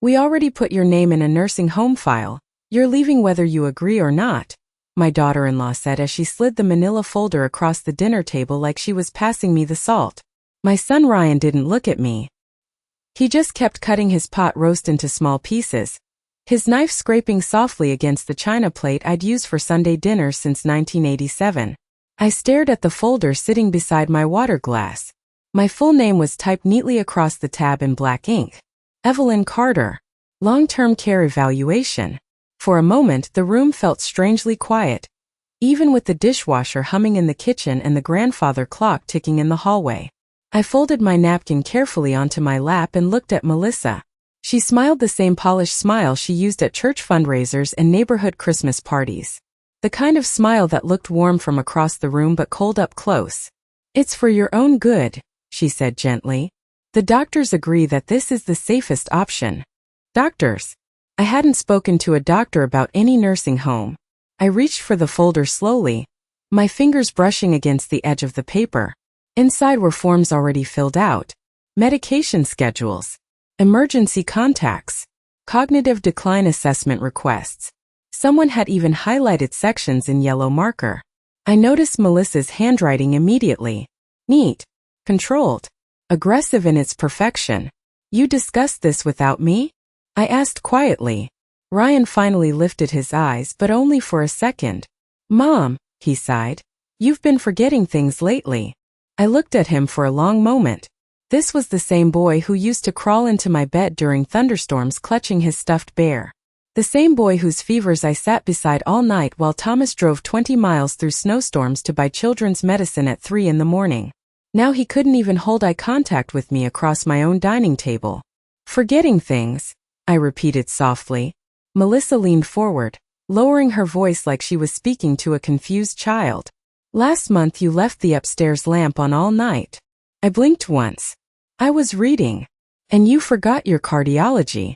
We already put your name in a nursing home file. You're leaving whether you agree or not, my daughter-in-law said as she slid the manila folder across the dinner table like she was passing me the salt. My son Ryan didn't look at me. He just kept cutting his pot roast into small pieces, his knife scraping softly against the china plate I'd used for Sunday dinner since 1987. I stared at the folder sitting beside my water glass. My full name was typed neatly across the tab in black ink. Evelyn Carter. Long-term care evaluation. For a moment, the room felt strangely quiet, even with the dishwasher humming in the kitchen and the grandfather clock ticking in the hallway. I folded my napkin carefully onto my lap and looked at Melissa. She smiled the same polished smile she used at church fundraisers and neighborhood Christmas parties. The kind of smile that looked warm from across the room but cold up close. It's for your own good, she said gently. The doctors agree that this is the safest option. Doctors? I hadn't spoken to a doctor about any nursing home. I reached for the folder slowly, my fingers brushing against the edge of the paper. Inside were forms already filled out, medication schedules, emergency contacts, cognitive decline assessment requests. Someone had even highlighted sections in yellow marker. I noticed Melissa's handwriting immediately. Neat, controlled, aggressive in its perfection. You discussed this without me? I asked quietly. Ryan finally lifted his eyes, but only for a second. Mom, he sighed. You've been forgetting things lately. I looked at him for a long moment. This was the same boy who used to crawl into my bed during thunderstorms clutching his stuffed bear. The same boy whose fevers I sat beside all night while Thomas drove 20 miles through snowstorms to buy children's medicine at 3 in the morning. Now he couldn't even hold eye contact with me across my own dining table. Forgetting things, I repeated softly. Melissa leaned forward, lowering her voice like she was speaking to a confused child. Last month you left the upstairs lamp on all night. I blinked once. I was reading. And you forgot your cardiology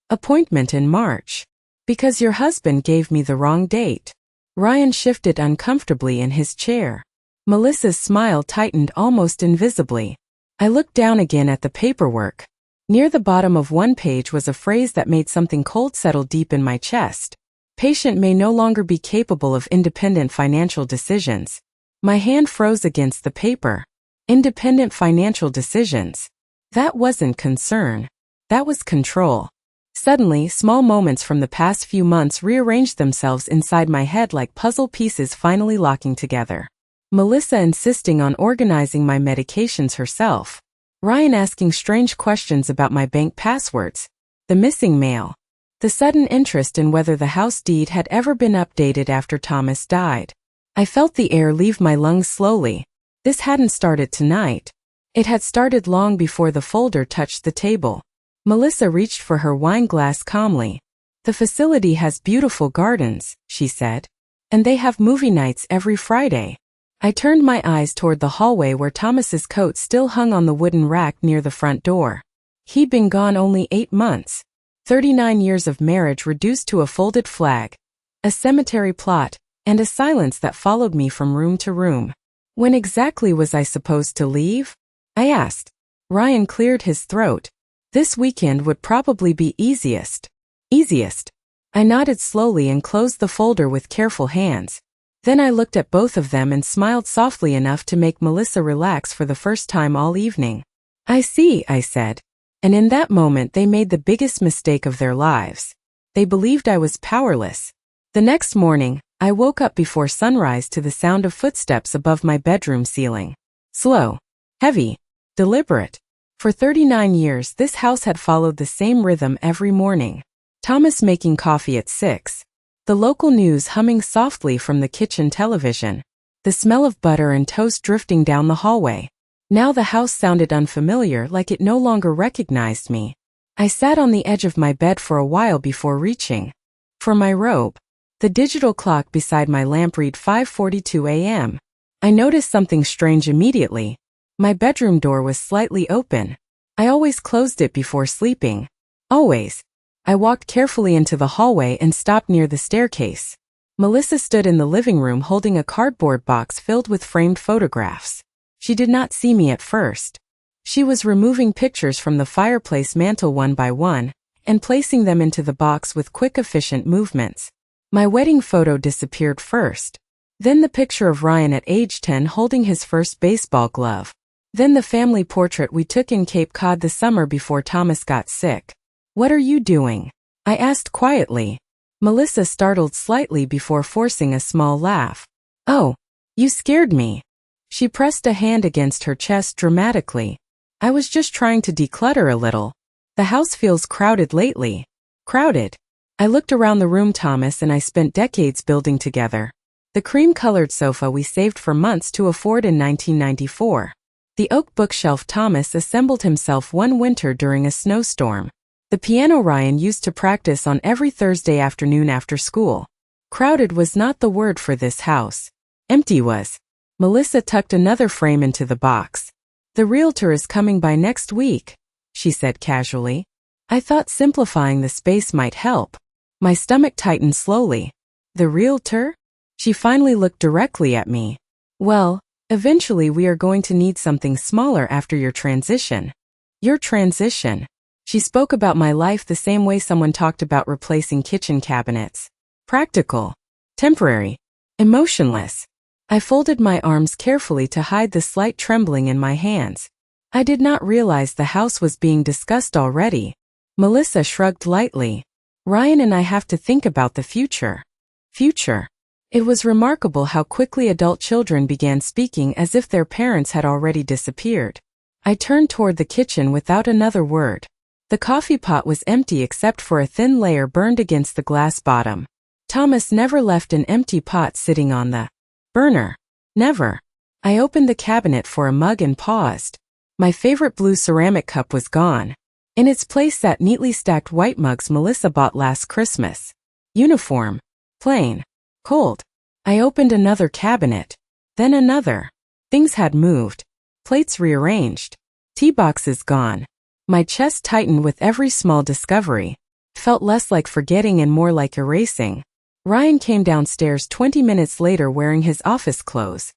appointment in March. Because your husband gave me the wrong date. Ryan shifted uncomfortably in his chair. Melissa's smile tightened almost invisibly. I looked down again at the paperwork. Near the bottom of one page was a phrase that made something cold settle deep in my chest. Patient may no longer be capable of independent financial decisions. My hand froze against the paper. Independent financial decisions. That wasn't concern. That was control. Suddenly, small moments from the past few months rearranged themselves inside my head like puzzle pieces finally locking together. Melissa insisting on organizing my medications herself. Ryan asking strange questions about my bank passwords. The missing mail. The sudden interest in whether the house deed had ever been updated after Thomas died. I felt the air leave my lungs slowly. This hadn't started tonight. It had started long before the folder touched the table. Melissa reached for her wine glass calmly. The facility has beautiful gardens, she said. And they have movie nights every Friday. I turned my eyes toward the hallway where Thomas's coat still hung on the wooden rack near the front door. He'd been gone only 8 months. 39 years of marriage reduced to a folded flag, a cemetery plot, and a silence that followed me from room to room. When exactly was I supposed to leave? I asked. Ryan cleared his throat. This weekend would probably be easiest. Easiest. I nodded slowly and closed the folder with careful hands. Then I looked at both of them and smiled softly enough to make Melissa relax for the first time all evening. I see, I said. And in that moment they made the biggest mistake of their lives. They believed I was powerless. The next morning, I woke up before sunrise to the sound of footsteps above my bedroom ceiling. Slow, heavy, deliberate. For 39 years this house had followed the same rhythm every morning. Thomas making coffee at 6. The local news humming softly from the kitchen television. The smell of butter and toast drifting down the hallway. Now the house sounded unfamiliar, like it no longer recognized me. I sat on the edge of my bed for a while before reaching for my robe. The digital clock beside my lamp read 5:42 a.m. I noticed something strange immediately. My bedroom door was slightly open. I always closed it before sleeping. Always. I walked carefully into the hallway and stopped near the staircase. Melissa stood in the living room holding a cardboard box filled with framed photographs. She did not see me at first. She was removing pictures from the fireplace mantel one by one, and placing them into the box with quick, efficient movements. My wedding photo disappeared first. Then the picture of Ryan at age 10 holding his first baseball glove. Then the family portrait we took in Cape Cod the summer before Thomas got sick. "What are you doing?" I asked quietly. Melissa startled slightly before forcing a small laugh. "Oh, you scared me." She pressed a hand against her chest dramatically. "I was just trying to declutter a little. The house feels crowded lately." Crowded? I looked around the room. Thomas and I spent decades building together. The cream-colored sofa we saved for months to afford in 1994. The oak bookshelf Thomas assembled himself one winter during a snowstorm. The piano Ryan used to practice on every Thursday afternoon after school. Crowded was not the word for this house. Empty was. Melissa tucked another frame into the box. "The realtor is coming by next week," she said casually. I thought simplifying the space might help. My stomach tightened slowly. "The realtor?" She finally looked directly at me. "Well, eventually we are going to need something smaller after your transition." Your transition? She spoke about my life the same way someone talked about replacing kitchen cabinets. Practical. Temporary. Emotionless. I folded my arms carefully to hide the slight trembling in my hands. I did not realize the house was being discussed already. Melissa shrugged lightly. "Ryan and I have to think about the future." Future. It was remarkable how quickly adult children began speaking as if their parents had already disappeared. I turned toward the kitchen without another word. The coffee pot was empty except for a thin layer burned against the glass bottom. Thomas never left an empty pot sitting on the burner. Never. I opened the cabinet for a mug and paused. My favorite blue ceramic cup was gone. In its place sat neatly stacked white mugs Melissa bought last Christmas. Uniform. Plain. Cold. I opened another cabinet. Then another. Things had moved. Plates rearranged. Tea boxes gone. My chest tightened with every small discovery. Felt less like forgetting and more like erasing. Ryan came downstairs 20 minutes later wearing his office clothes.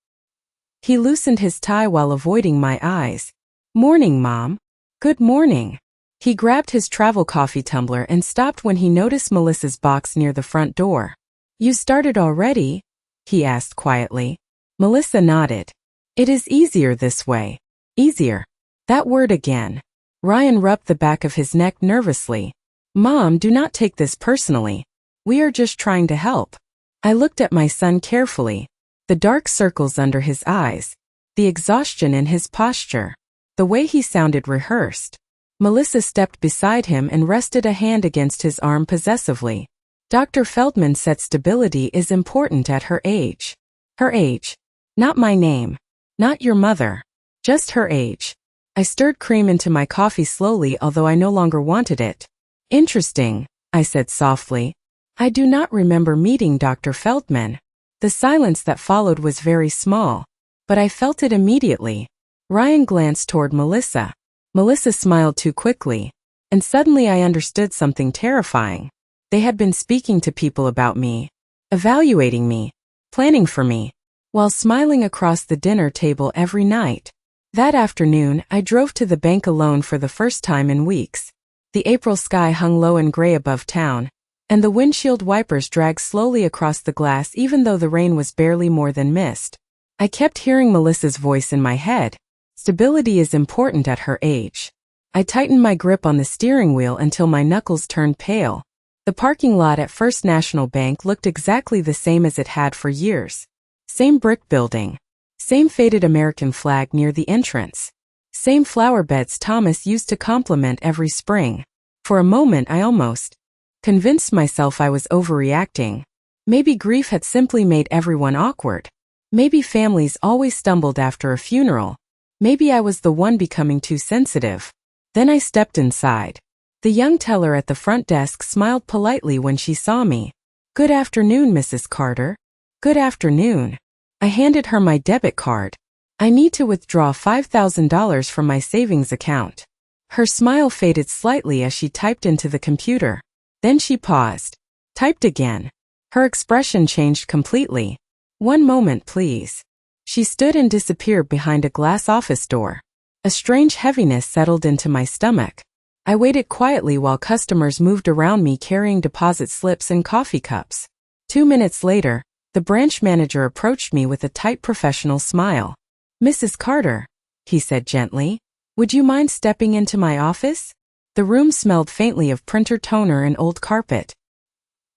He loosened his tie while avoiding my eyes. "Morning, Mom." "Good morning." He grabbed his travel coffee tumbler and stopped when he noticed Melissa's box near the front door. "You started already?" he asked quietly. Melissa nodded. "It is easier this way." Easier. That word again. Ryan rubbed the back of his neck nervously. "Mom, do not take this personally. We are just trying to help." I looked at my son carefully. The dark circles under his eyes. The exhaustion in his posture. The way he sounded rehearsed. Melissa stepped beside him and rested a hand against his arm possessively. "Dr. Feldman said stability is important at her age." Her age. Not my name. Not your mother. Just her age. I stirred cream into my coffee slowly, although I no longer wanted it. "Interesting," I said softly. "I do not remember meeting Dr. Feldman." The silence that followed was very small, but I felt it immediately. Ryan glanced toward Melissa. Melissa smiled too quickly, and suddenly I understood something terrifying. They had been speaking to people about me, evaluating me, planning for me, while smiling across the dinner table every night. That afternoon, I drove to the bank alone for the first time in weeks. The April sky hung low and gray above town, and the windshield wipers dragged slowly across the glass even though the rain was barely more than mist. I kept hearing Melissa's voice in my head. Stability is important at her age. I tightened my grip on the steering wheel until my knuckles turned pale. The parking lot at First National Bank looked exactly the same as it had for years. Same brick building. Same faded American flag near the entrance. Same flower beds Thomas used to compliment every spring. For a moment I almost convinced myself I was overreacting. Maybe grief had simply made everyone awkward. Maybe families always stumbled after a funeral. Maybe I was the one becoming too sensitive. Then I stepped inside. The young teller at the front desk smiled politely when she saw me. "Good afternoon, Mrs. Carter." "Good afternoon." I handed her my debit card. "I need to withdraw $5,000 from my savings account." Her smile faded slightly as she typed into the computer. Then she paused. Typed again. Her expression changed completely. "One moment, please." She stood and disappeared behind a glass office door. A strange heaviness settled into my stomach. I waited quietly while customers moved around me carrying deposit slips and coffee cups. 2 minutes later, the branch manager approached me with a tight professional smile. "Mrs. Carter," he said gently, "would you mind stepping into my office?" The room smelled faintly of printer toner and old carpet.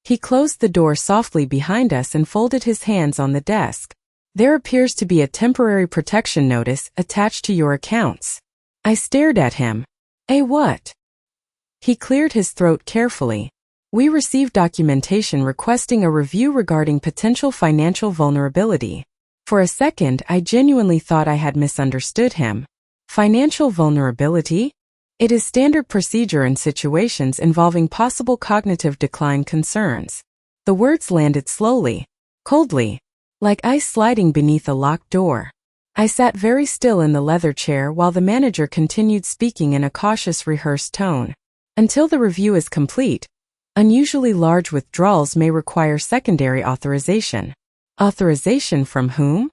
He closed the door softly behind us and folded his hands on the desk. "There appears to be a temporary protection notice attached to your accounts." I stared at him. "A what?" He cleared his throat carefully. "We received documentation requesting a review regarding potential financial vulnerability." For a second, I genuinely thought I had misunderstood him. Financial vulnerability? It is standard procedure in situations involving possible cognitive decline concerns. The words landed slowly, coldly, like ice sliding beneath a locked door. I sat very still in the leather chair while the manager continued speaking in a cautious, rehearsed tone. "Until the review is complete, unusually large withdrawals may require secondary authorization." Authorization from whom?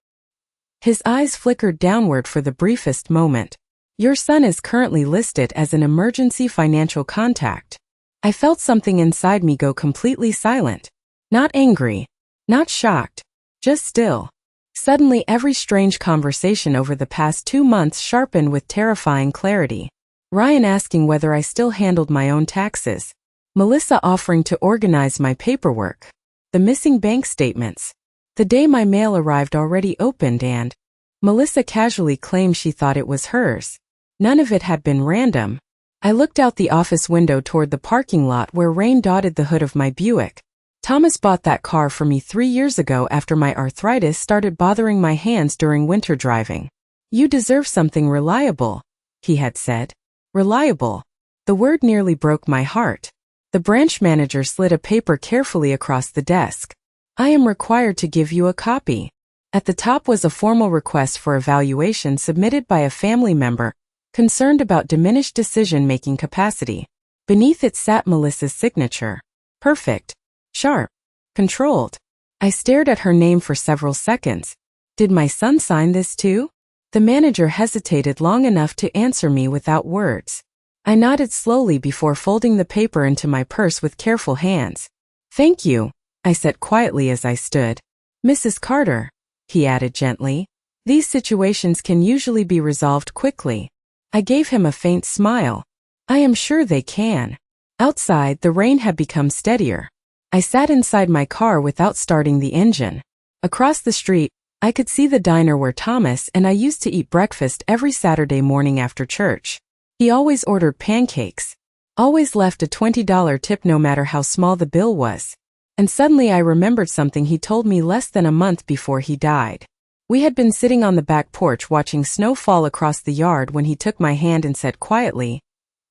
His eyes flickered downward for the briefest moment. "Your son is currently listed as an emergency financial contact." I felt something inside me go completely silent. Not angry, not shocked, just still. Suddenly every strange conversation over the past 2 months sharpened with terrifying clarity. Ryan asking whether I still handled my own taxes. Melissa offering to organize my paperwork. The missing bank statements. The day my mail arrived already opened and Melissa casually claimed she thought it was hers. None of it had been random. I looked out the office window toward the parking lot where rain dotted the hood of my Buick. Thomas bought that car for me 3 years ago after my arthritis started bothering my hands during winter driving. "You deserve something reliable," he had said. Reliable. The word nearly broke my heart. The branch manager slid a paper carefully across the desk. "I am required to give you a copy." At the top was a formal request for evaluation submitted by a family member concerned about diminished decision-making capacity. Beneath it sat Melissa's signature. Perfect. Sharp. Controlled. I stared at her name for several seconds. Did my son sign this too? The manager hesitated long enough to answer me without words. I nodded slowly before folding the paper into my purse with careful hands. "Thank you," I said quietly as I stood. "Mrs. Carter," he added gently, "these situations can usually be resolved quickly." I gave him a faint smile. "I am sure they can." Outside, the rain had become steadier. I sat inside my car without starting the engine. Across the street, I could see the diner where Thomas and I used to eat breakfast every Saturday morning after church. He always ordered pancakes. Always left a $20 tip no matter how small the bill was. And suddenly I remembered something he told me less than a month before he died. We had been sitting on the back porch watching snow fall across the yard when he took my hand and said quietly,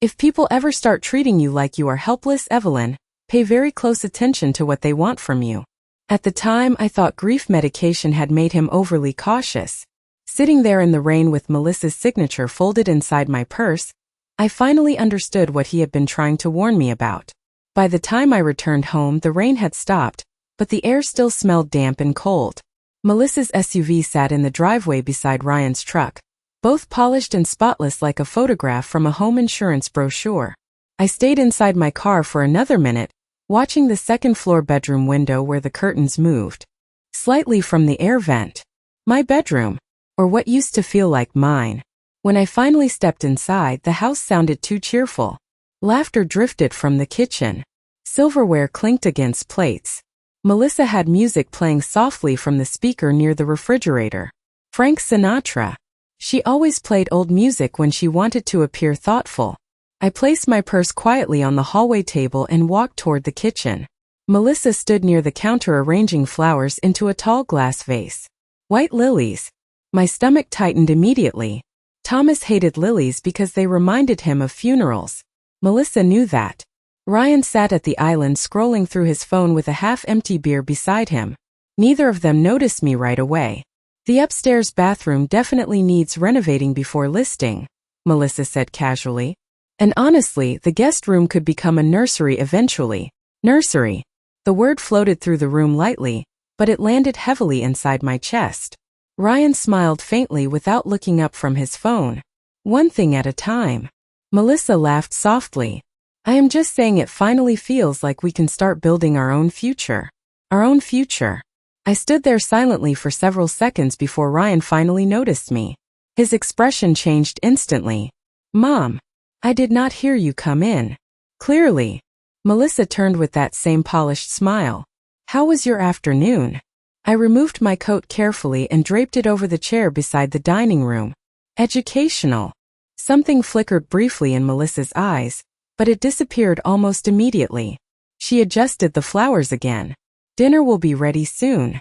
"If people ever start treating you like you are helpless, Evelyn, pay very close attention to what they want from you." At the time, I thought grief medication had made him overly cautious. Sitting there in the rain with Melissa's signature folded inside my purse, I finally understood what he had been trying to warn me about. By the time I returned home, the rain had stopped, but the air still smelled damp and cold. Melissa's SUV sat in the driveway beside Ryan's truck, both polished and spotless like a photograph from a home insurance brochure. I stayed inside my car for another minute, watching the second-floor bedroom window where the curtains moved slightly from the air vent. My bedroom, or what used to feel like mine. When I finally stepped inside, the house sounded too cheerful. Laughter drifted from the kitchen. Silverware clinked against plates. Melissa had music playing softly from the speaker near the refrigerator. Frank Sinatra. She always played old music when she wanted to appear thoughtful. I placed my purse quietly on the hallway table and walked toward the kitchen. Melissa stood near the counter arranging flowers into a tall glass vase. White lilies. My stomach tightened immediately. Thomas hated lilies because they reminded him of funerals. Melissa knew that. Ryan sat at the island scrolling through his phone with a half-empty beer beside him. Neither of them noticed me right away. "The upstairs bathroom definitely needs renovating before listing," Melissa said casually. "And honestly, the guest room could become a nursery eventually." Nursery. The word floated through the room lightly, but it landed heavily inside my chest. Ryan smiled faintly without looking up from his phone. "One thing at a time." Melissa laughed softly. I am just saying it finally feels like we can start building our own future. Our own future. I stood there silently for several seconds before Ryan finally noticed me. His expression changed instantly. Mom, I did not hear you come in. Clearly. Melissa turned with that same polished smile. How was your afternoon? I removed my coat carefully and draped it over the chair beside the dining room. Educational. Something flickered briefly in Melissa's eyes, but it disappeared almost immediately. She adjusted the flowers again. Dinner will be ready soon.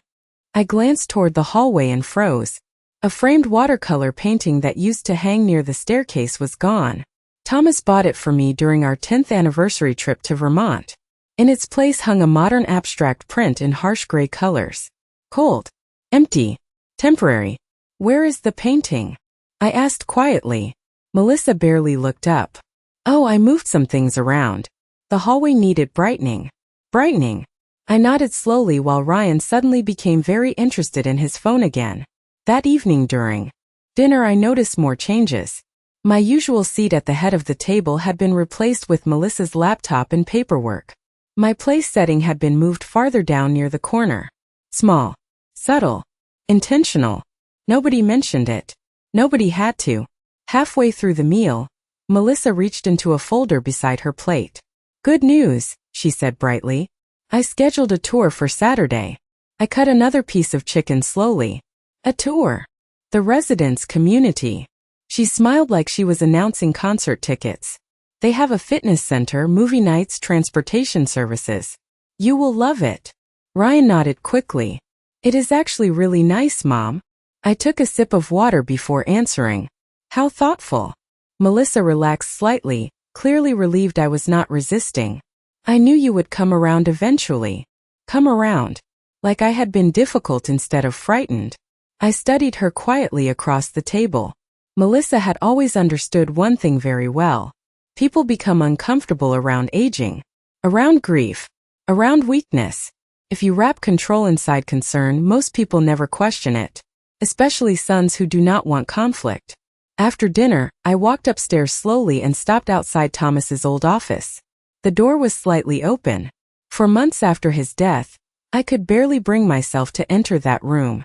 I glanced toward the hallway and froze. A framed watercolor painting that used to hang near the staircase was gone. Thomas bought it for me during our 10th anniversary trip to Vermont. In its place hung a modern abstract print in harsh gray colors. Cold. Empty. Temporary. Where is the painting? I asked quietly. Melissa barely looked up. Oh, I moved some things around. The hallway needed brightening. Brightening. I nodded slowly while Ryan suddenly became very interested in his phone again. That evening during dinner I noticed more changes. My usual seat at the head of the table had been replaced with Melissa's laptop and paperwork. My place setting had been moved farther down near the corner. Small. Subtle. Intentional. Nobody mentioned it. Nobody had to. Halfway through the meal, Melissa reached into a folder beside her plate. Good news, she said brightly. I scheduled a tour for Saturday. I cut another piece of chicken slowly. A tour. The residence community. She smiled like she was announcing concert tickets. They have a fitness center, movie nights, transportation services. You will love it. Ryan nodded quickly. It is actually really nice, Mom. I took a sip of water before answering. How thoughtful. Melissa relaxed slightly, clearly relieved I was not resisting. I knew you would come around eventually. Come around. Like I had been difficult instead of frightened. I studied her quietly across the table. Melissa had always understood one thing very well. People become uncomfortable around aging. Around grief. Around weakness. If you wrap control inside concern, most people never question it. Especially sons who do not want conflict. After dinner, I walked upstairs slowly and stopped outside Thomas's old office. The door was slightly open. For months after his death, I could barely bring myself to enter that room.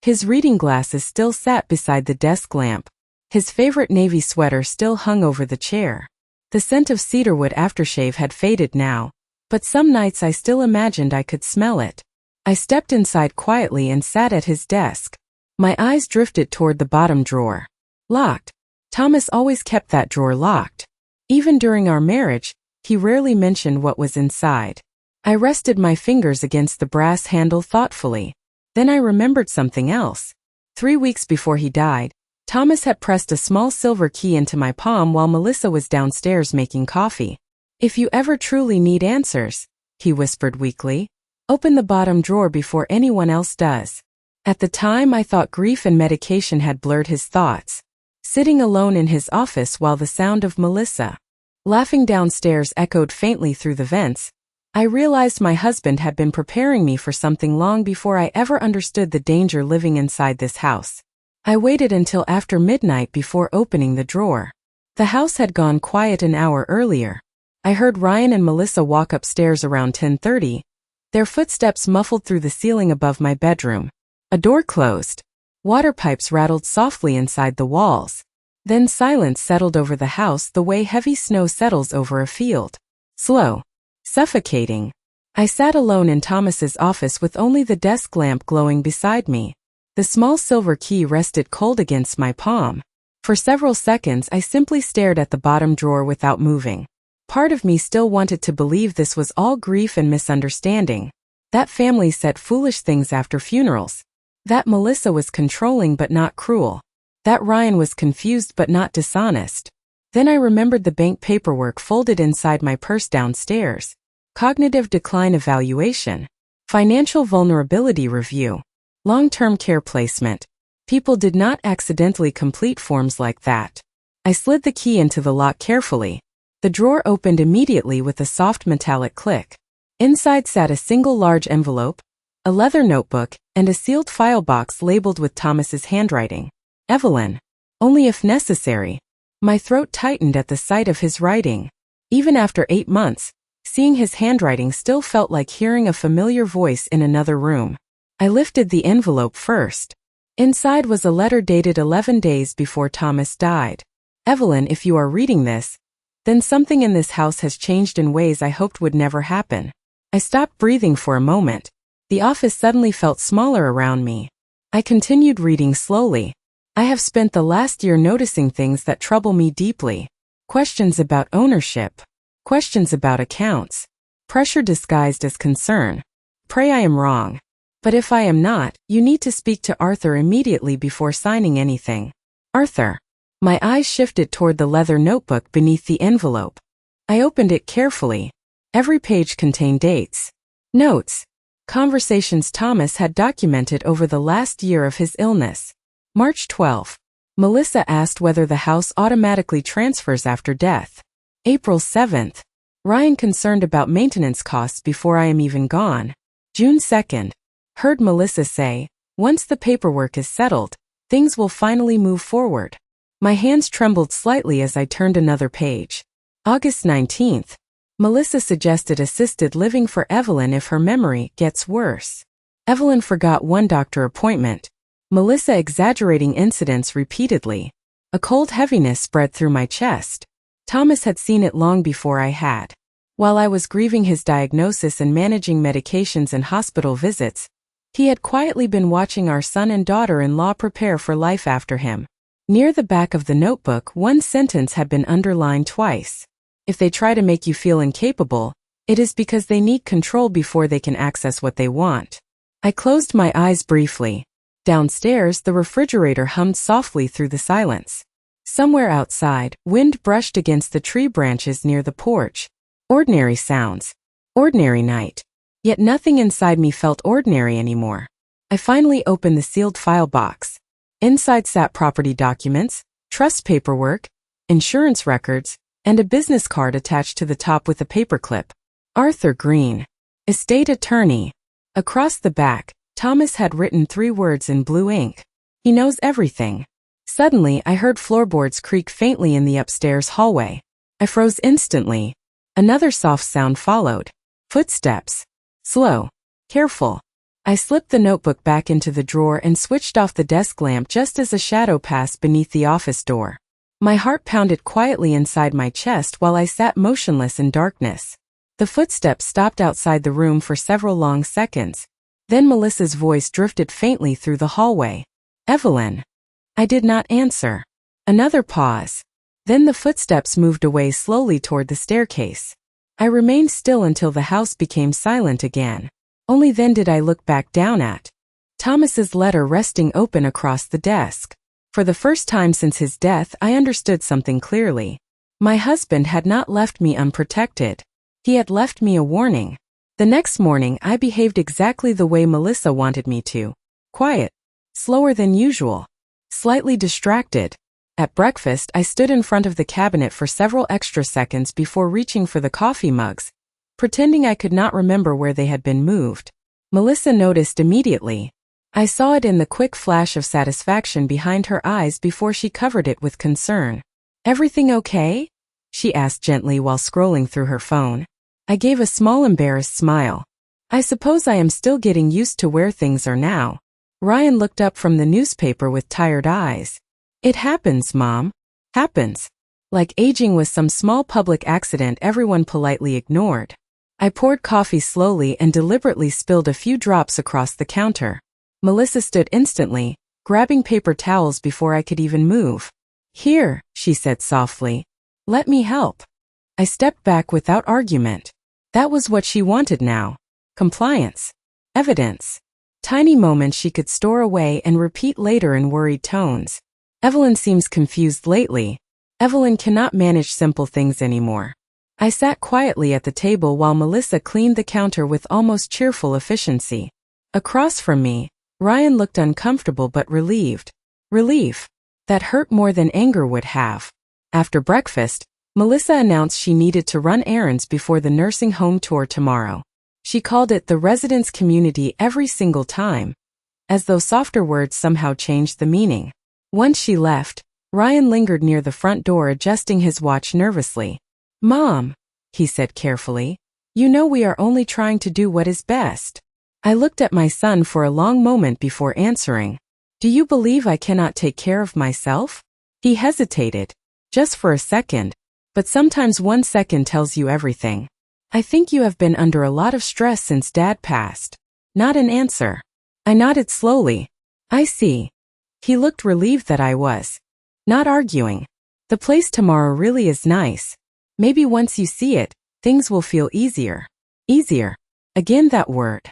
His reading glasses still sat beside the desk lamp. His favorite navy sweater still hung over the chair. The scent of cedarwood aftershave had faded now, but some nights I still imagined I could smell it. I stepped inside quietly and sat at his desk. My eyes drifted toward the bottom drawer. Locked. Thomas always kept that drawer locked. Even during our marriage, he rarely mentioned what was inside. I rested my fingers against the brass handle thoughtfully. Then I remembered something else. 3 weeks before he died, Thomas had pressed a small silver key into my palm while Melissa was downstairs making coffee. If you ever truly need answers, he whispered weakly, open the bottom drawer before anyone else does. At the time I thought grief and medication had blurred his thoughts. Sitting alone in his office while the sound of Melissa laughing downstairs echoed faintly through the vents, I realized my husband had been preparing me for something long before I ever understood the danger living inside this house. I waited until after midnight before opening the drawer. The house had gone quiet an hour earlier. I heard Ryan and Melissa walk upstairs around 10:30, their footsteps muffled through the ceiling above my bedroom. A door closed. Water pipes rattled softly inside the walls. Then silence settled over the house the way heavy snow settles over a field. Slow. Suffocating. I sat alone in Thomas's office with only the desk lamp glowing beside me. The small silver key rested cold against my palm. For several seconds I simply stared at the bottom drawer without moving. Part of me still wanted to believe this was all grief and misunderstanding. That family said foolish things after funerals. That Melissa was controlling but not cruel. That Ryan was confused but not dishonest. Then I remembered the bank paperwork folded inside my purse downstairs. Cognitive decline evaluation. Financial vulnerability review. Long-term care placement. People did not accidentally complete forms like that. I slid the key into the lock carefully. The drawer opened immediately with a soft metallic click. Inside sat a single large envelope, a leather notebook, and a sealed file box labeled with Thomas's handwriting. Evelyn. Only if necessary. My throat tightened at the sight of his writing. Even after 8 months, seeing his handwriting still felt like hearing a familiar voice in another room. I lifted the envelope first. Inside was a letter dated 11 days before Thomas died. Evelyn, if you are reading this, then something in this house has changed in ways I hoped would never happen. I stopped breathing for a moment. The office suddenly felt smaller around me. I continued reading slowly. I have spent the last year noticing things that trouble me deeply. Questions about ownership. Questions about accounts. Pressure disguised as concern. Pray I am wrong. But if I am not, you need to speak to Arthur immediately before signing anything. Arthur. My eyes shifted toward the leather notebook beneath the envelope. I opened it carefully. Every page contained dates. Notes. Conversations Thomas had documented over the last year of his illness. March 12. Melissa asked whether the house automatically transfers after death. April 7th. Ryan concerned about maintenance costs before I am even gone. June 2nd. Heard Melissa say, once the paperwork is settled, things will finally move forward. My hands trembled slightly as I turned another page. August 19th. Melissa suggested assisted living for Evelyn if her memory gets worse. Evelyn forgot one doctor appointment. Melissa exaggerating incidents repeatedly. A cold heaviness spread through my chest. Thomas had seen it long before I had. While I was grieving his diagnosis and managing medications and hospital visits, he had quietly been watching our son and daughter-in-law prepare for life after him. Near the back of the notebook, one sentence had been underlined twice. If they try to make you feel incapable, it is because they need control before they can access what they want. I closed my eyes briefly. Downstairs, the refrigerator hummed softly through the silence. Somewhere outside, wind brushed against the tree branches near the porch. Ordinary sounds. Ordinary night. Yet nothing inside me felt ordinary anymore. I finally opened the sealed file box. Inside sat property documents, trust paperwork, insurance records, and a business card attached to the top with a paperclip. Arthur Green, estate attorney. Across the back, Thomas had written 3 words in blue ink. He knows everything. Suddenly, I heard floorboards creak faintly in the upstairs hallway. I froze instantly. Another soft sound followed. Footsteps. Slow. Careful. I slipped the notebook back into the drawer and switched off the desk lamp just as a shadow passed beneath the office door. My heart pounded quietly inside my chest while I sat motionless in darkness. The footsteps stopped outside the room for several long seconds. Then Melissa's voice drifted faintly through the hallway. Evelyn. I did not answer. Another pause. Then the footsteps moved away slowly toward the staircase. I remained still until the house became silent again. Only then did I look back down at Thomas's letter resting open across the desk. For the first time since his death, I understood something clearly. My husband had not left me unprotected. He had left me a warning. The next morning, I behaved exactly the way Melissa wanted me to. Quiet. Slower than usual. Slightly distracted. At breakfast, I stood in front of the cabinet for several extra seconds before reaching for the coffee mugs, pretending I could not remember where they had been moved. Melissa noticed immediately. I saw it in the quick flash of satisfaction behind her eyes before she covered it with concern. Everything okay? She asked gently while scrolling through her phone. I gave a small embarrassed smile. I suppose I am still getting used to where things are now. Ryan looked up from the newspaper with tired eyes. It happens, Mom. Happens. Like aging was some small public accident everyone politely ignored. I poured coffee slowly and deliberately spilled a few drops across the counter. Melissa stood instantly, grabbing paper towels before I could even move. Here, she said softly. Let me help. I stepped back without argument. That was what she wanted now. Compliance. Evidence. Tiny moments she could store away and repeat later in worried tones. Evelyn seems confused lately. Evelyn cannot manage simple things anymore. I sat quietly at the table while Melissa cleaned the counter with almost cheerful efficiency. Across from me, Ryan looked uncomfortable but relieved. Relief. That hurt more than anger would have. After breakfast, Melissa announced she needed to run errands before the nursing home tour tomorrow. She called it the residence community every single time, as though softer words somehow changed the meaning. Once she left, Ryan lingered near the front door adjusting his watch nervously. Mom, he said carefully, you know we are only trying to do what is best. I looked at my son for a long moment before answering. Do you believe I cannot take care of myself? He hesitated, just for a second, but sometimes 1 second tells you everything. I think you have been under a lot of stress since Dad passed. Not an answer. I nodded slowly. I see. He looked relieved that I was not arguing. The place tomorrow really is nice. Maybe once you see it, things will feel easier. Easier. Again that word.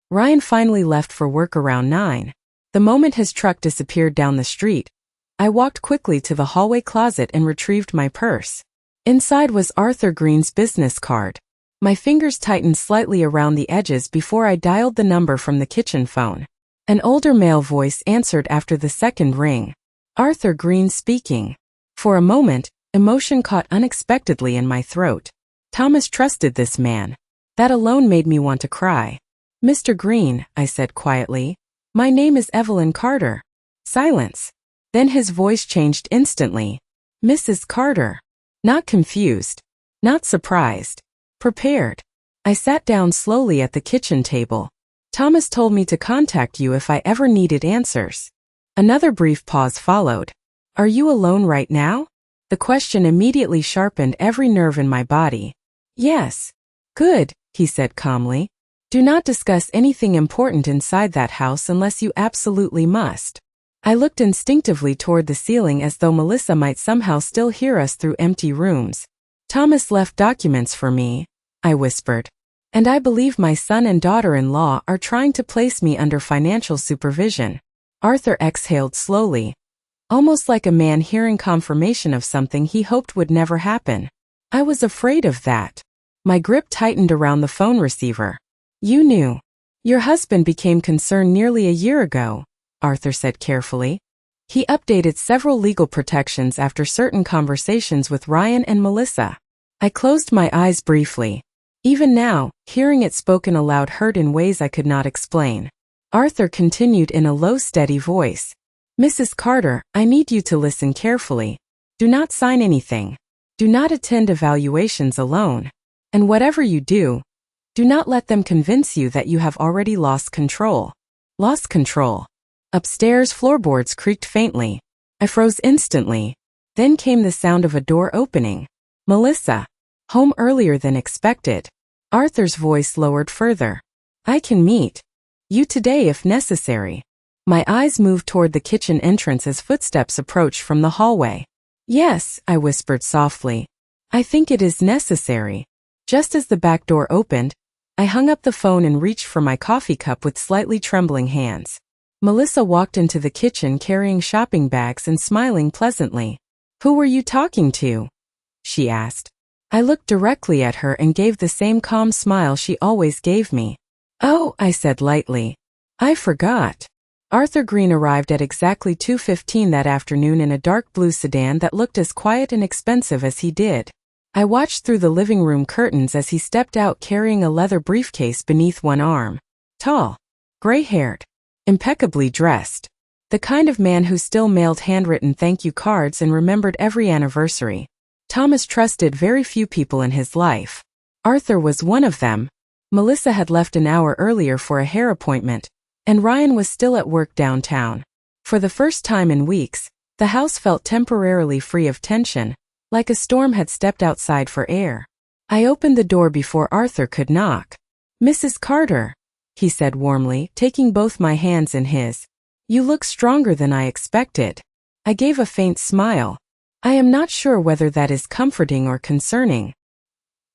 Ryan finally left for work around 9. The moment his truck disappeared down the street, I walked quickly to the hallway closet and retrieved my purse. Inside was Arthur Green's business card. My fingers tightened slightly around the edges before I dialed the number from the kitchen phone. An older male voice answered after the second ring. Arthur Green speaking. For a moment, emotion caught unexpectedly in my throat. Thomas trusted this man. That alone made me want to cry. Mr. Green, I said quietly. My name is Evelyn Carter. Silence. Then his voice changed instantly. Mrs. Carter. Not confused. Not surprised. Prepared. I sat down slowly at the kitchen table. Thomas told me to contact you if I ever needed answers. Another brief pause followed. Are you alone right now? The question immediately sharpened every nerve in my body. Yes. Good, he said calmly. Do not discuss anything important inside that house unless you absolutely must. I looked instinctively toward the ceiling as though Melissa might somehow still hear us through empty rooms. Thomas left documents for me, I whispered. And I believe my son and daughter-in-law are trying to place me under financial supervision. Arthur exhaled slowly, almost like a man hearing confirmation of something he hoped would never happen. I was afraid of that. My grip tightened around the phone receiver. You knew. Your husband became concerned nearly a year ago, Arthur said carefully. He updated several legal protections after certain conversations with Ryan and Melissa. I closed my eyes briefly. Even now, hearing it spoken aloud hurt in ways I could not explain. Arthur continued in a low, steady voice. Mrs. Carter, I need you to listen carefully. Do not sign anything. Do not attend evaluations alone. And whatever you do, do not let them convince you that you have already lost control. Lost control. Upstairs, floorboards creaked faintly. I froze instantly. Then came the sound of a door opening. Melissa. Home earlier than expected. Arthur's voice lowered further. I can meet you today if necessary. My eyes moved toward the kitchen entrance as footsteps approached from the hallway. Yes, I whispered softly. I think it is necessary. Just as the back door opened, I hung up the phone and reached for my coffee cup with slightly trembling hands. Melissa walked into the kitchen carrying shopping bags and smiling pleasantly. Who were you talking to? She asked. I looked directly at her and gave the same calm smile she always gave me. Oh, I said lightly. I forgot. Arthur Green arrived at exactly 2:15 that afternoon in a dark blue sedan that looked as quiet and expensive as he did. I watched through the living room curtains as he stepped out carrying a leather briefcase beneath one arm. Tall, gray-haired, impeccably dressed. The kind of man who still mailed handwritten thank you cards and remembered every anniversary. Thomas trusted very few people in his life. Arthur was one of them. Melissa had left an hour earlier for a hair appointment, and Ryan was still at work downtown. For the first time in weeks, the house felt temporarily free of tension, like a storm had stepped outside for air. I opened the door before Arthur could knock. Mrs. Carter, he said warmly, taking both my hands in his. You look stronger than I expected. I gave a faint smile. I am not sure whether that is comforting or concerning.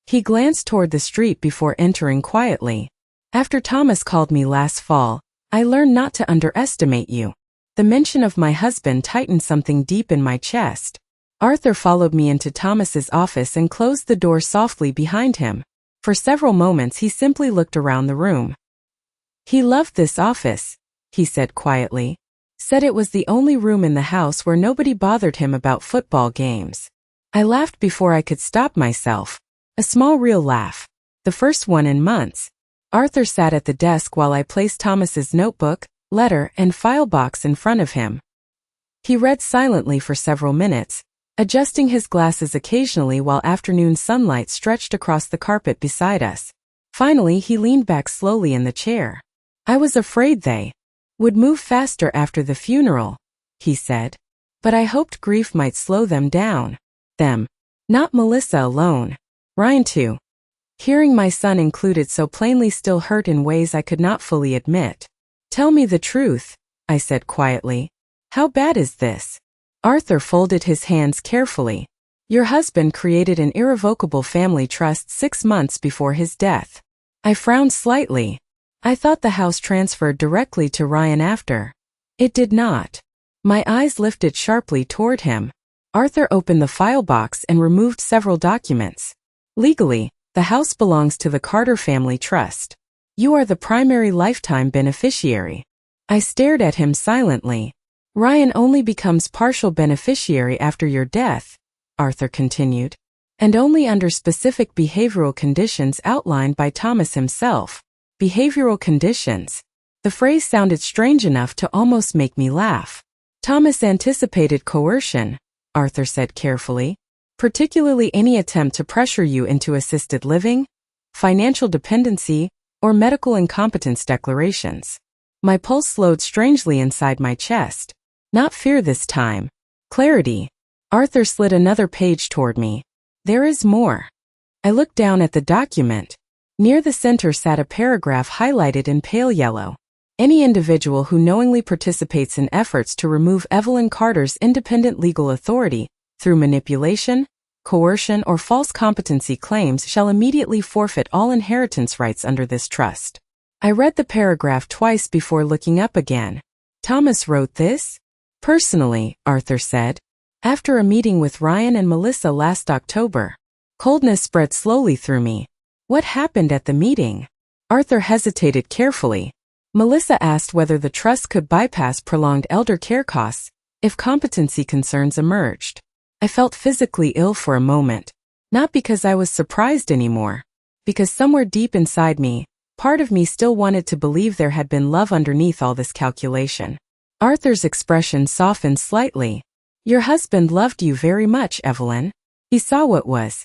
He glanced toward the street before entering quietly. After Thomas called me last fall, I learned not to underestimate you. The mention of my husband tightened something deep in my chest. Arthur followed me into Thomas's office and closed the door softly behind him. For several moments he simply looked around the room. He loved this office, he said quietly. Said it was the only room in the house where nobody bothered him about football games. I laughed before I could stop myself. A small real laugh. The first one in months. Arthur sat at the desk while I placed Thomas's notebook, letter, and file box in front of him. He read silently for several minutes, adjusting his glasses occasionally while afternoon sunlight stretched across the carpet beside us. Finally, he leaned back slowly in the chair. I was afraid they would move faster after the funeral, he said. But I hoped grief might slow them down. Them. Not Melissa alone. Ryan too. Hearing my son included so plainly still hurt in ways I could not fully admit. Tell me the truth, I said quietly. How bad is this? Arthur folded his hands carefully. Your husband created an irrevocable family trust 6 months before his death. I frowned slightly. I thought the house transferred directly to Ryan after. It did not. My eyes lifted sharply toward him. Arthur opened the file box and removed several documents. Legally, the house belongs to the Carter family trust. You are the primary lifetime beneficiary. I stared at him silently. Ryan only becomes partial beneficiary after your death, Arthur continued, and only under specific behavioral conditions outlined by Thomas himself. Behavioral conditions. The phrase sounded strange enough to almost make me laugh. Thomas anticipated coercion, Arthur said carefully, particularly any attempt to pressure you into assisted living, financial dependency, or medical incompetence declarations. My pulse slowed strangely inside my chest. Not fear this time. Clarity. Arthur slid another page toward me. There is more. I looked down at the document. Near the center sat a paragraph highlighted in pale yellow. Any individual who knowingly participates in efforts to remove Evelyn Carter's independent legal authority through manipulation, coercion, or false competency claims shall immediately forfeit all inheritance rights under this trust. I read the paragraph twice before looking up again. Thomas wrote this? Personally, Arthur said. After a meeting with Ryan and Melissa last October. Coldness spread slowly through me. What happened at the meeting? Arthur hesitated carefully. Melissa asked whether the trust could bypass prolonged elder care costs if competency concerns emerged. I felt physically ill for a moment. Not because I was surprised anymore. Because somewhere deep inside me, part of me still wanted to believe there had been love underneath all this calculation. Arthur's expression softened slightly. Your husband loved you very much, Evelyn. He saw what was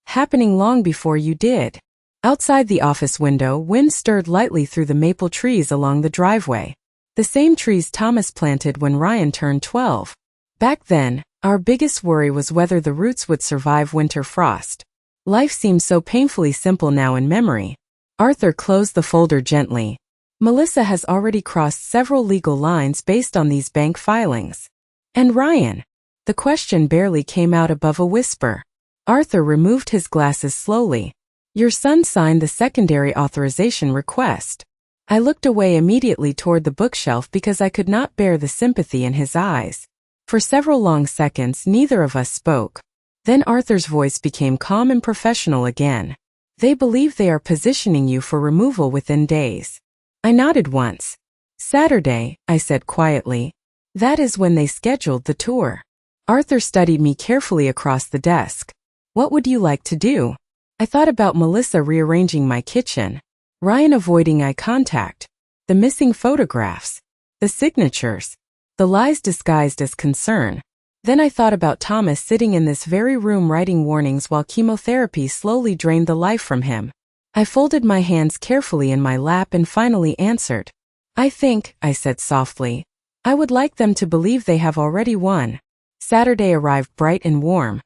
happening long before you did. Outside the office window, wind stirred lightly through the maple trees along the driveway. The same trees Thomas planted when Ryan turned 12. Back then, our biggest worry was whether the roots would survive winter frost. Life seems so painfully simple now in memory. Arthur closed the folder gently. Melissa has already crossed several legal lines based on these bank filings. And Ryan? The question barely came out above a whisper. Arthur removed his glasses slowly. Your son signed the secondary authorization request. I looked away immediately toward the bookshelf because I could not bear the sympathy in his eyes. For several long seconds, neither of us spoke. Then Arthur's voice became calm and professional again. They believe they are positioning you for removal within days. I nodded once. Saturday, I said quietly. That is when they scheduled the tour. Arthur studied me carefully across the desk. What would you like to do? I thought about Melissa rearranging my kitchen, Ryan avoiding eye contact, the missing photographs, the signatures, the lies disguised as concern. Then I thought about Thomas sitting in this very room writing warnings while chemotherapy slowly drained the life from him. I folded my hands carefully in my lap and finally answered. I think, I said softly, I would like them to believe they have already won. Saturday arrived bright and warm.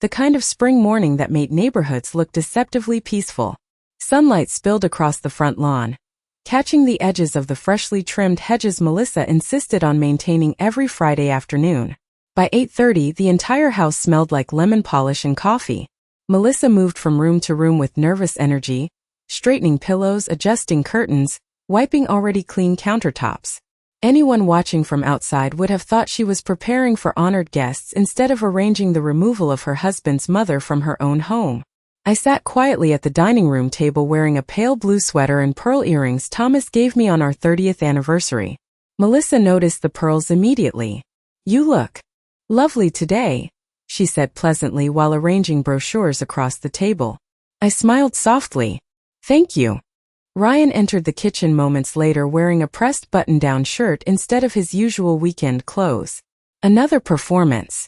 The kind of spring morning that made neighborhoods look deceptively peaceful. Sunlight spilled across the front lawn, catching the edges of the freshly trimmed hedges Melissa insisted on maintaining every Friday afternoon. By 8:30, the entire house smelled like lemon polish and coffee. Melissa moved from room to room with nervous energy, straightening pillows, adjusting curtains, wiping already clean countertops. Anyone watching from outside would have thought she was preparing for honored guests instead of arranging the removal of her husband's mother from her own home. I sat quietly at the dining room table wearing a pale blue sweater and pearl earrings Thomas gave me on our 30th anniversary. Melissa noticed the pearls immediately. You look lovely today, she said pleasantly while arranging brochures across the table. I smiled softly. Thank you. Ryan entered the kitchen moments later wearing a pressed button-down shirt instead of his usual weekend clothes. Another performance.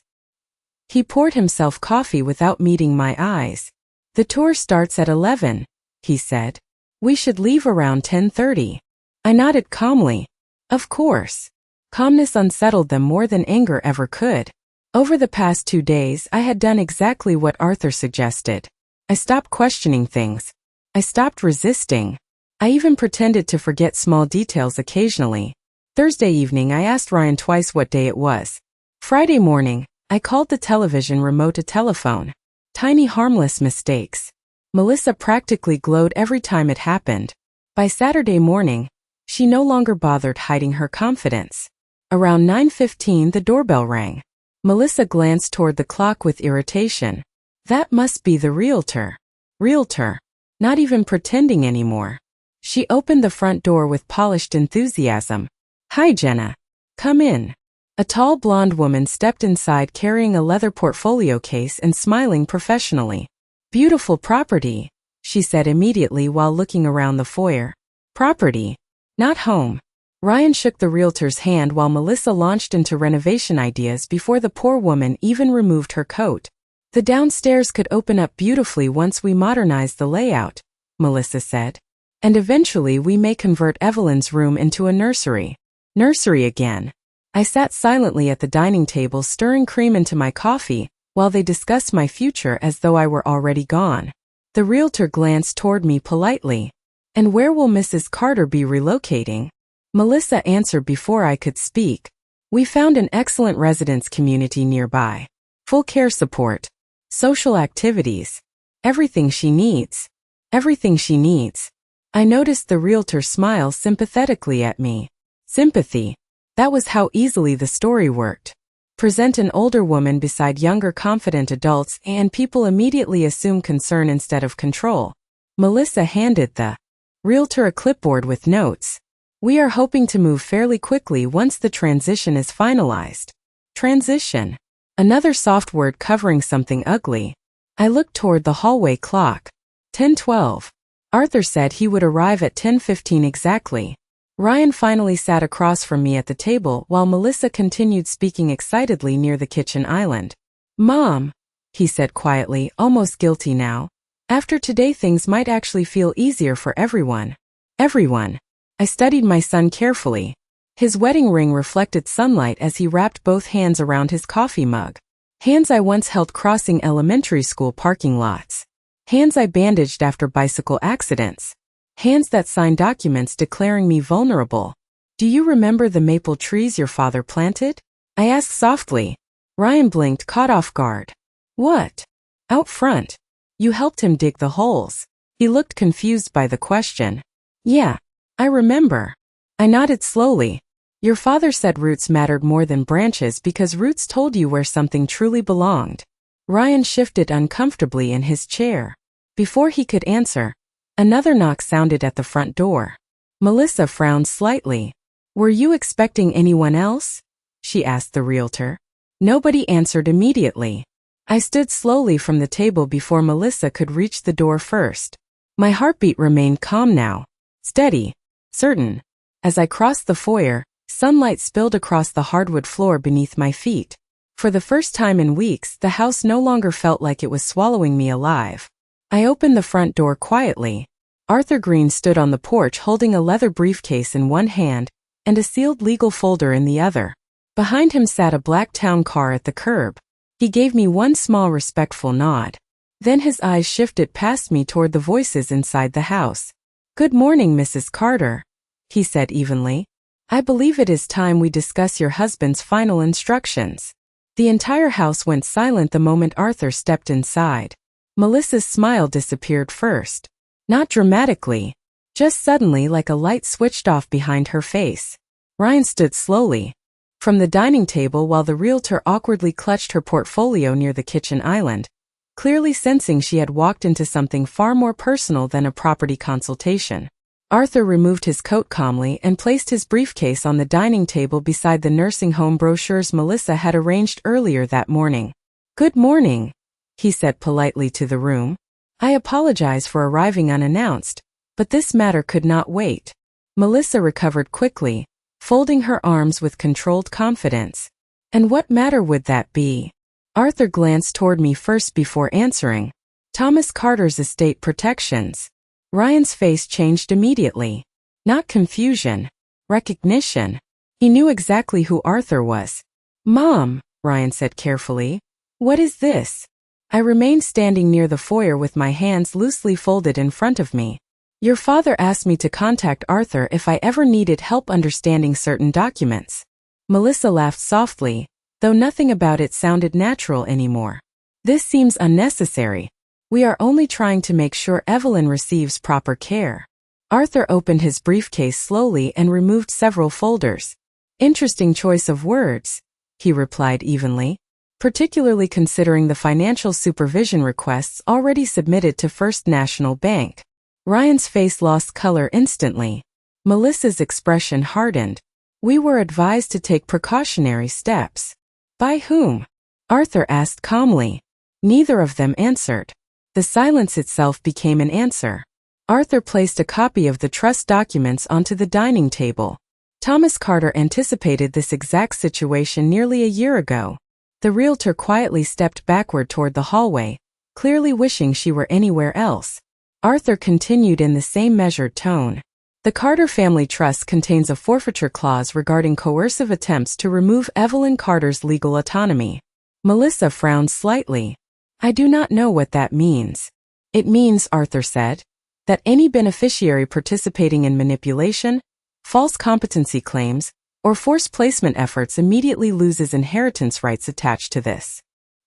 He poured himself coffee without meeting my eyes. The tour starts at 11, he said. We should leave around 10:30. I nodded calmly. Of course. Calmness unsettled them more than anger ever could. Over the past 2 days, I had done exactly what Arthur suggested. I stopped questioning things. I stopped resisting. I even pretended to forget small details occasionally. Thursday evening, I asked Ryan twice what day it was. Friday morning, I called the television remote a telephone. Tiny harmless mistakes. Melissa practically glowed every time it happened. By Saturday morning, she no longer bothered hiding her confidence. Around 9:15, the doorbell rang. Melissa glanced toward the clock with irritation. That must be the realtor. Realtor. Not even pretending anymore. She opened the front door with polished enthusiasm. Hi, Jenna. Come in. A tall blonde woman stepped inside carrying a leather portfolio case and smiling professionally. Beautiful property, she said immediately while looking around the foyer. Property, not home. Ryan shook the realtor's hand while Melissa launched into renovation ideas before the poor woman even removed her coat. The downstairs could open up beautifully once we modernize the layout, Melissa said. And eventually we may convert Evelyn's room into a nursery. Nursery again. I sat silently at the dining table stirring cream into my coffee while they discussed my future as though I were already gone. The realtor glanced toward me politely. And where will Mrs. Carter be relocating? Melissa answered before I could speak. We found an excellent residence community nearby. Full care support. Social activities. Everything she needs. Everything she needs. I noticed the realtor smile sympathetically at me. Sympathy. That was how easily the story worked. Present an older woman beside younger confident adults and people immediately assume concern instead of control. Melissa handed the realtor a clipboard with notes. We are hoping to move fairly quickly once the transition is finalized. Transition. Another soft word covering something ugly. I looked toward the hallway clock. 10:12. Arthur said he would arrive at 10:15 exactly. Ryan finally sat across from me at the table while Melissa continued speaking excitedly near the kitchen island. Mom, he said quietly, almost guilty now. After today things might actually feel easier for everyone. Everyone. I studied my son carefully. His wedding ring reflected sunlight as he wrapped both hands around his coffee mug. Hands I once held crossing elementary school parking lots. Hands I bandaged after bicycle accidents. Hands that signed documents declaring me vulnerable. Do you remember the maple trees your father planted? I asked softly. Ryan blinked, caught off guard. What? Out front. You helped him dig the holes. He looked confused by the question. Yeah, I remember. I nodded slowly. Your father said roots mattered more than branches because roots told you where something truly belonged. Ryan shifted uncomfortably in his chair. Before he could answer, another knock sounded at the front door. Melissa frowned slightly. Were you expecting anyone else? She asked the realtor. Nobody answered immediately. I stood slowly from the table before Melissa could reach the door first. My heartbeat remained calm now. Steady. Certain. As I crossed the foyer, sunlight spilled across the hardwood floor beneath my feet. For the first time in weeks, the house no longer felt like it was swallowing me alive. I opened the front door quietly. Arthur Green stood on the porch holding a leather briefcase in one hand and a sealed legal folder in the other. Behind him sat a black town car at the curb. He gave me one small respectful nod. Then his eyes shifted past me toward the voices inside the house. Good morning, Mrs. Carter, he said evenly. I believe it is time we discuss your husband's final instructions. The entire house went silent the moment Arthur stepped inside. Melissa's smile disappeared first. Not dramatically. Just suddenly like a light switched off behind her face. Ryan stood slowly from the dining table while the realtor awkwardly clutched her portfolio near the kitchen island, clearly sensing she had walked into something far more personal than a property consultation. Arthur removed his coat calmly and placed his briefcase on the dining table beside the nursing home brochures Melissa had arranged earlier that morning. Good morning, he said politely to the room. I apologize for arriving unannounced, but this matter could not wait. Melissa recovered quickly, folding her arms with controlled confidence. And what matter would that be? Arthur glanced toward me first before answering. Thomas Carter's estate protections. Ryan's face changed immediately. Not confusion. Recognition. He knew exactly who Arthur was. Mom, Ryan said carefully. What is this? I remained standing near the foyer with my hands loosely folded in front of me. Your father asked me to contact Arthur if I ever needed help understanding certain documents. Melissa laughed softly, though nothing about it sounded natural anymore. This seems unnecessary. We are only trying to make sure Evelyn receives proper care. Arthur opened his briefcase slowly and removed several folders. Interesting choice of words, he replied evenly, particularly considering the financial supervision requests already submitted to First National Bank. Ryan's face lost color instantly. Melissa's expression hardened. We were advised to take precautionary steps. By whom? Arthur asked calmly. Neither of them answered. The silence itself became an answer. Arthur placed a copy of the trust documents onto the dining table. Thomas Carter anticipated this exact situation nearly a year ago. The realtor quietly stepped backward toward the hallway, clearly wishing she were anywhere else. Arthur continued in the same measured tone. The Carter family trust contains a forfeiture clause regarding coercive attempts to remove Evelyn Carter's legal autonomy. Melissa frowned slightly. I do not know what that means. It means, Arthur said, that any beneficiary participating in manipulation, false competency claims, or forced placement efforts immediately loses inheritance rights attached to this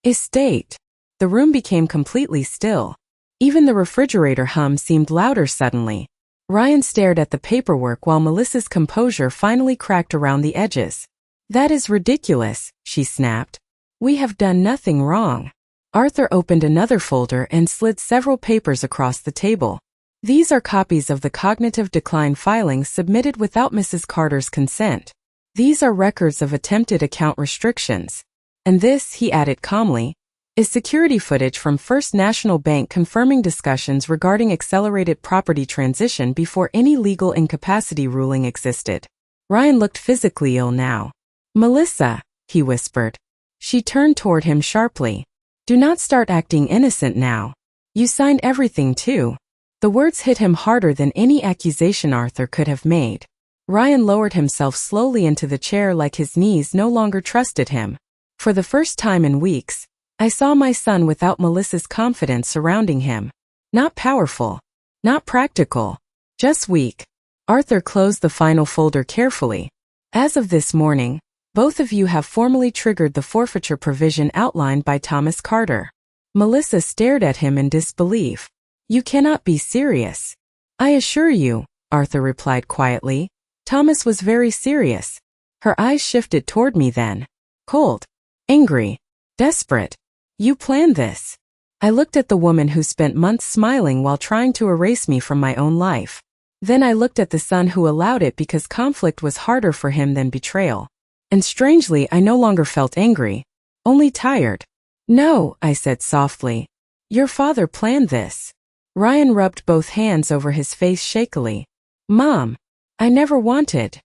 estate. The room became completely still. Even the refrigerator hum seemed louder suddenly. Ryan stared at the paperwork while Melissa's composure finally cracked around the edges. That is ridiculous, she snapped. We have done nothing wrong. Arthur opened another folder and slid several papers across the table. These are copies of the cognitive decline filings submitted without Mrs. Carter's consent. These are records of attempted account restrictions. And this, he added calmly, is security footage from First National Bank confirming discussions regarding accelerated property transition before any legal incapacity ruling existed. Ryan looked physically ill now. Melissa, he whispered. She turned toward him sharply. Do not start acting innocent now. You signed everything too. The words hit him harder than any accusation Arthur could have made. Ryan lowered himself slowly into the chair like his knees no longer trusted him. For the first time in weeks, I saw my son without Melissa's confidence surrounding him. Not powerful. Not practical. Just weak. Arthur closed the final folder carefully. As of this morning, both of you have formally triggered the forfeiture provision outlined by Thomas Carter. Melissa stared at him in disbelief. You cannot be serious. I assure you, Arthur replied quietly. Thomas was very serious. Her eyes shifted toward me then. Cold. Angry. Desperate. You planned this. I looked at the woman who spent months smiling while trying to erase me from my own life. Then I looked at the son who allowed it because conflict was harder for him than betrayal. And strangely, I no longer felt angry. Only tired. No, I said softly. Your father planned this. Ryan rubbed both hands over his face shakily. Mom, I never wanted.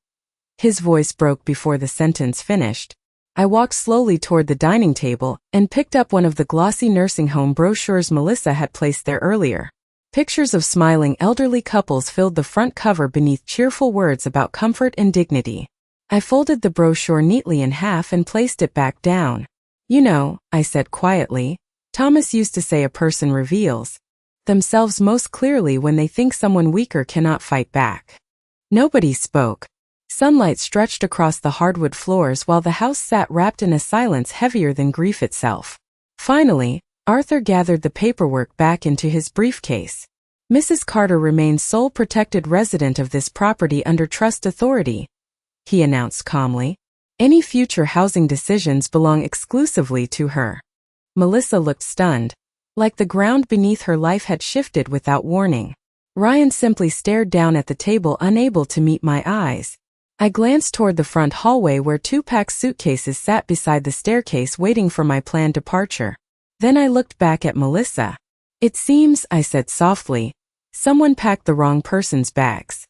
His voice broke before the sentence finished. I walked slowly toward the dining table and picked up one of the glossy nursing home brochures Melissa had placed there earlier. Pictures of smiling elderly couples filled the front cover beneath cheerful words about comfort and dignity. I folded the brochure neatly in half and placed it back down. You know, I said quietly, Thomas used to say a person reveals themselves most clearly when they think someone weaker cannot fight back. Nobody spoke. Sunlight stretched across the hardwood floors while the house sat wrapped in a silence heavier than grief itself. Finally, Arthur gathered the paperwork back into his briefcase. Mrs. Carter remains sole protected resident of this property under trust authority, he announced calmly. Any future housing decisions belong exclusively to her. Melissa looked stunned, like the ground beneath her life had shifted without warning. Ryan simply stared down at the table, unable to meet my eyes. I glanced toward the front hallway where 2 packed suitcases sat beside the staircase waiting for my planned departure. Then I looked back at Melissa. It seems, I said softly, someone packed the wrong person's bags.